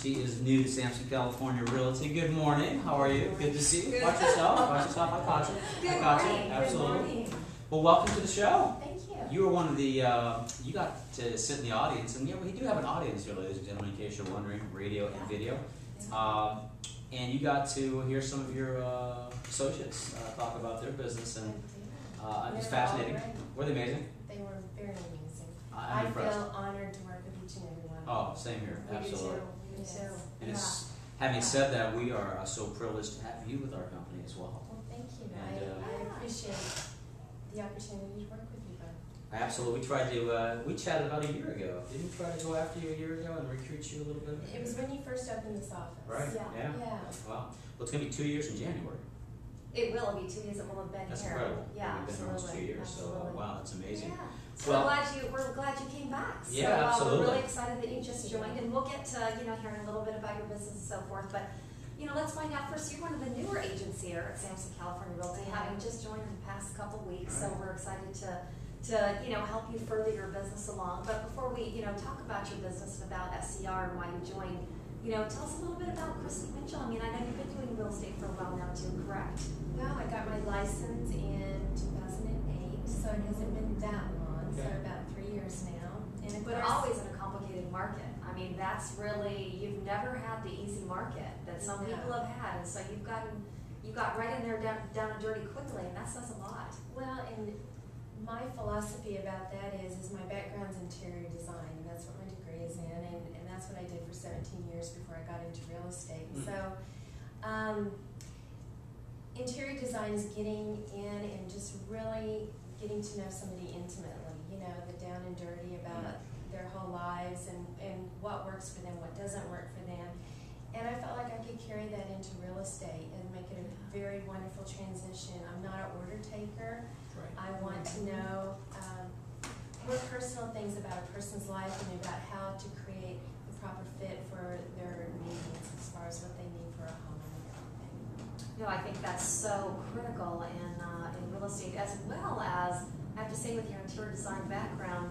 Christy is new to Sampson, California Realty. Good morning. How are you? Good to see you. Watch yourself. Watch yourself. I caught you. Good I caught morning. you. Absolutely. Good morning. Well, welcome to the show. Thank you. You were one of the, you got to sit in the audience, and yeah, we do have an audience here, ladies and gentlemen, in case you're wondering, radio and video. And you got to hear some of your associates talk about their business, and it's fascinating. Were they amazing? They were very amazing. I'm impressed. Feel honored to work with each and every one. Oh, same here. Absolutely. We do too. And it's, having said that, we are so privileged to have you with our company as well. Well, thank you. And, I appreciate the opportunity to work with you both. Absolutely. We tried to, we chatted about a year ago. Didn't we try to go after you a year ago and recruit you a little bit? It was when you first opened this office. Right. Yeah. Well, it's going to be 2 years in January. It will be 2 years. It will have been That's here. incredible. Yeah, We've been here almost 2 years, absolutely. so wow, that's amazing. Yeah. So Well, we're glad you came back. So, yeah, absolutely. We're really excited that you just joined, and we'll get to hearing a little bit about your business and so forth. But let's find out first. You're one of the newer agents here at Sampson, California Realty, having just joined in the past couple weeks. Right. So we're excited to help you further your business along. But before we talk about your business and about SCR and why you joined, tell us a little bit about Christy Mitchell. I mean, I know you've been doing real estate for a while now too, correct? Well, I got my license in 2008, so it hasn't been that long. So Okay. about 3 years now. And of But course, always in a complicated market. I mean, that's really, you've never had the easy market that some No. people have had, and so you got right in there down and dirty quickly, and that says a lot. well, and my philosophy about that is my background's interior design. That's what my degree is in, and that's what I did for 17 years before I got into real estate. Mm. So, interior design is getting in and just really getting to know somebody intimately, the down and dirty about their whole lives and what works for them, what doesn't work for them. And I felt like I could carry that into real estate and make it a very wonderful transition. I'm not an order taker. Right. I want to know more personal things about a person's life and about how to create the proper fit for their needs as far as what they need for a home and everything. No, I think that's so critical in real estate, as well as, I have to say, with your interior design background,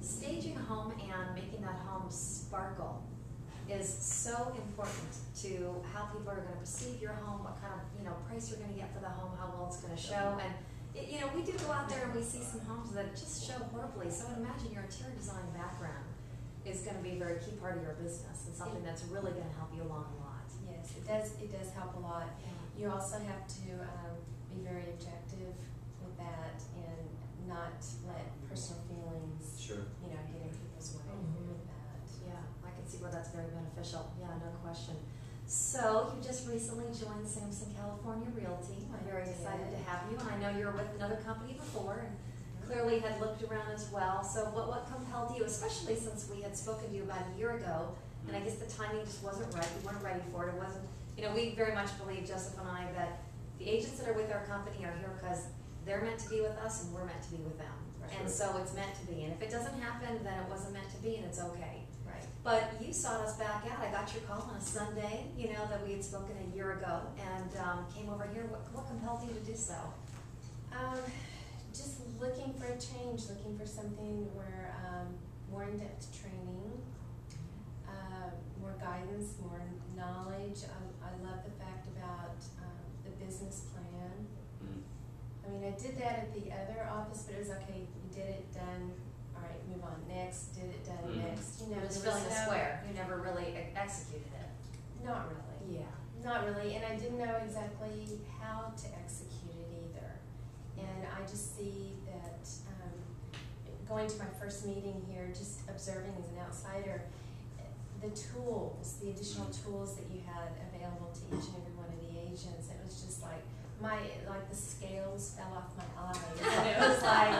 staging a home and making that home sparkle is so important to how people are going to perceive your home, what kind of price you're going to get for the home, how well it's going to show. And we do go out there and we see some homes that just show horribly. So I'd imagine your interior design background is going to be a very key part of your business and something that's really going to help you along a lot. Yes, it does. It does help a lot. Yeah. You also have to be very objective with that and not let personal feelings, Sure. get in people's way with that. Yeah, I can see where that's very beneficial. Yeah, no question. So you just recently joined Sampson, California Realty. I'm very excited to have you, and I know you were with another company before, and clearly had looked around as well. So what compelled you, especially since we had spoken to you about a year ago, and I guess the timing just wasn't right. You weren't ready for it. It wasn't. We very much believe, Joseph and I, that the agents that are with our company are here because they're meant to be with us, and we're meant to be with them. Right. And so it's meant to be. And if it doesn't happen, then it wasn't meant to be, and it's okay. Right. But you sought us back out. I got your call on a Sunday, that we had spoken a year ago, and came over here. What compelled you to do so? Just looking for a change, looking for something where more in-depth training, more guidance, more knowledge. I love the fact about the business plan. Mm. I mean, I did that at the other office, but it was okay. You did it, done. All right, move on. Next, did it, done. Next. It was there filling a no- square. You never really executed it. Not really. Yeah. Not really, and I didn't know exactly how to execute it either. And I just see that going to my first meeting here, just observing as an outsider, the tools, the additional tools that you had available to each and every one of the agents, it was just like the scales fell off my eyes. And it was like,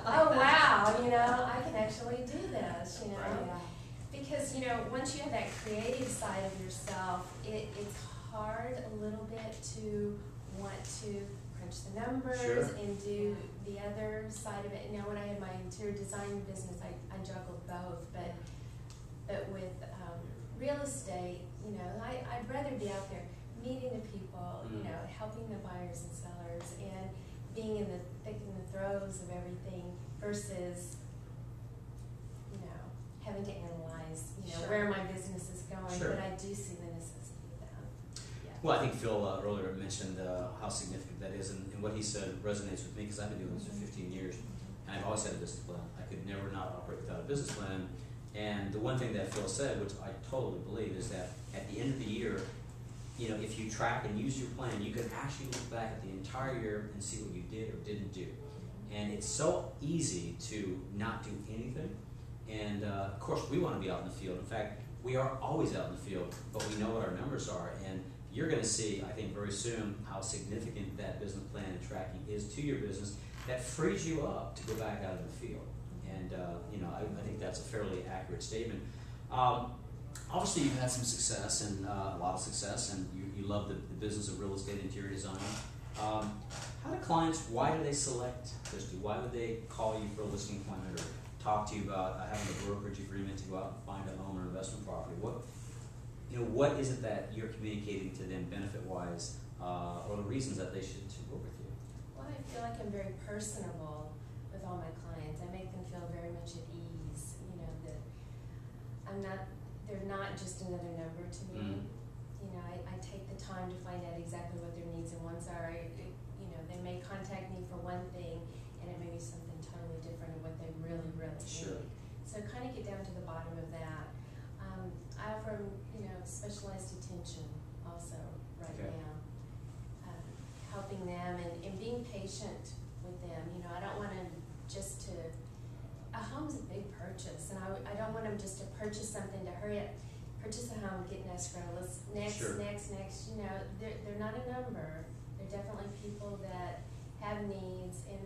oh wow, I can actually do this, Yeah. Because, once you have that creative side of yourself, it's hard a little bit to want to crunch the numbers Sure. and do the other side of it. Now, when I had my interior design business, I juggled both, but with real estate, I'd rather be out there meeting the people, helping the buyers and sellers, and being in the thick and the throes of everything versus, having to analyze, Sure. where my business is going, Sure. but I do see the necessity of that. Yeah. Well, I think Phil earlier mentioned how significant that is, and what he said resonates with me because I've been doing this for 15 years, and I've always had a business plan. I could never not operate without a business plan. And the one thing that Phil said, which I totally believe, is that at the end of the year, if you track and use your plan, you can actually look back at the entire year and see what you did or didn't do. And it's so easy to not do anything. And of course, we want to be out in the field. In fact, we are always out in the field, but we know what our numbers are. And you're going to see, I think, very soon how significant that business plan and tracking is to your business. That frees you up to go back out in the field. And I think that's a fairly accurate statement. Obviously, you've had some success and a lot of success, and you love the business of real estate interior design. How do clients? Why do they select Christy? Why would they call you for a listing appointment or talk to you about having a brokerage agreement to go out and find a home or investment property? What is it that you're communicating to them benefit-wise, or the reasons that they should work with you? Well, I feel like I'm very personable with all my clients. I make them feel very much at ease, that they're not just another number to me. I take the time to find out exactly what their needs and wants are. They may contact me for one thing, and it may be something totally different of what they really, really Sure. need. So kind of get down to the bottom of that. I offer them, specialized attention also right Okay. now. Helping them and being patient with them. I don't want them just to, a home's a big purchase, and I don't want them just to purchase something to hurry up, purchase a home, get an escrow, next. Sure. They're not a number. They're definitely people that have needs, and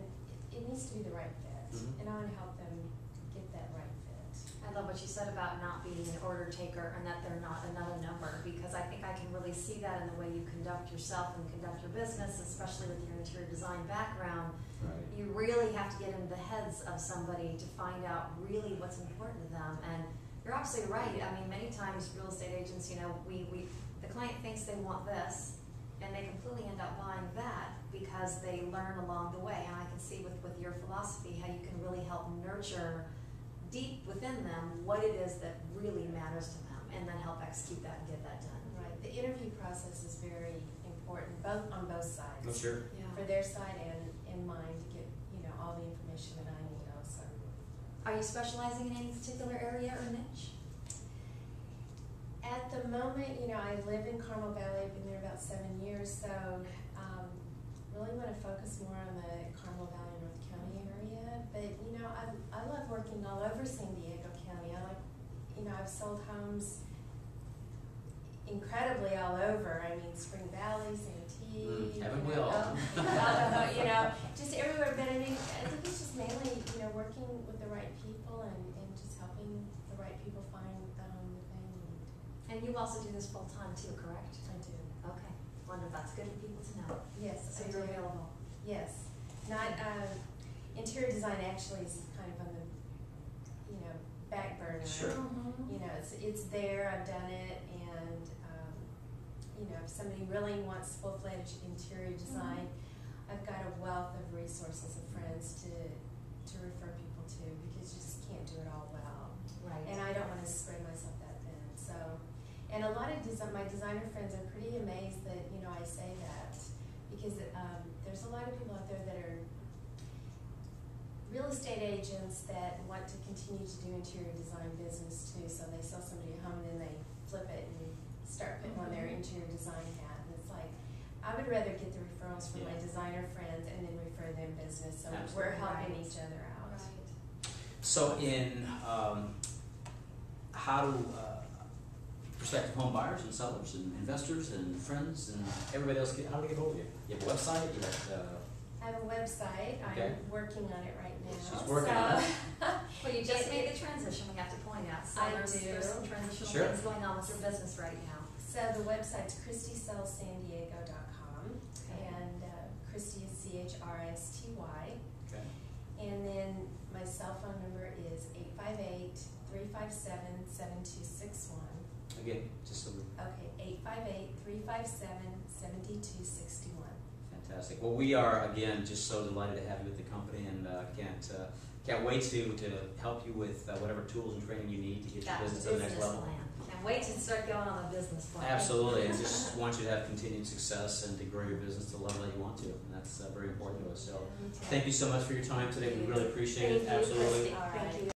it needs to be the right fit. Mhm. And I want to help them get that right fit. I love what you said about not being an order taker and that they're not another number, because I think I can really see that in the way you conduct yourself and conduct your business, especially with your interior design background. Right. You really have to get into the heads of somebody to find out really what's important to them. And you're absolutely right. I mean, many times real estate agents, the client thinks they want this, and they completely end up buying that because they learn along the way. And I can see with your philosophy how you can really help nurture deep within them what it is that really matters to them, and then help execute that and get that done. Right. The interview process is very important, on both sides. Oh, sure. Yeah. For their side and mine to get, all the information that I need also. Are you specializing in any particular area or niche? At the moment, I live in Carmel Valley. I've been there about 7 years, so really want to focus more on the Carmel Valley, North County area. But, I love working all over San Diego County. I like, I've sold homes incredibly all over. I mean, Spring Valley, Santee. Haven't we all? Just everywhere. But I think it's just mainly, working with the right people and just helping the right people find the home that they need. And you also do this full time too, correct? I do. Okay. Wonder if that's good for people to know. Yes, So I you're do. available. Yes. Not, interior design actually is kind of on the, back burner. Sure. It's there, I've done it, and, if somebody really wants full-fledged interior design, I've got a wealth of resources of friends to refer people to, because you just can't do it all well. Right. And I don't want to spread myself that thin, so. And a lot of my designer friends are pretty amazed that, I say that, because there's a lot of people out there that are real estate agents that want to continue to do interior design business too. So they sell somebody a home and then they flip it and start putting on their interior design hat. And it's like, I would rather get the referrals from my designer friends and then refer them business. So Absolutely. we're helping Right. each other out. Right. So how do prospective home buyers and sellers and investors and friends and everybody else how do they get hold of you? You have a website? You have I have a website. Okay. I'm working on it right now. She's working on it. Well, you just made the transition, we have to point out. So I there's some do. transitional Sure. things going on with your business right now. So the website's ChristySellsSanDiego.com, Okay. and Christy is CHRSTY, okay. and then my cell phone number is 858-357-7261. Again, just so we Okay, 858-357-7261. fantastic. Well, we are again just so delighted to have you with the company, and can't wait to help you with whatever tools and training you need to get your That business to the next level. plan. Can't wait to start going on the business plan. Absolutely. I just want you to have continued success and to grow your business to the level that you want to. And that's very important to us. So thank you so much for your time today. We really appreciate it. Thank you, Absolutely. Christy. All right. Thank you.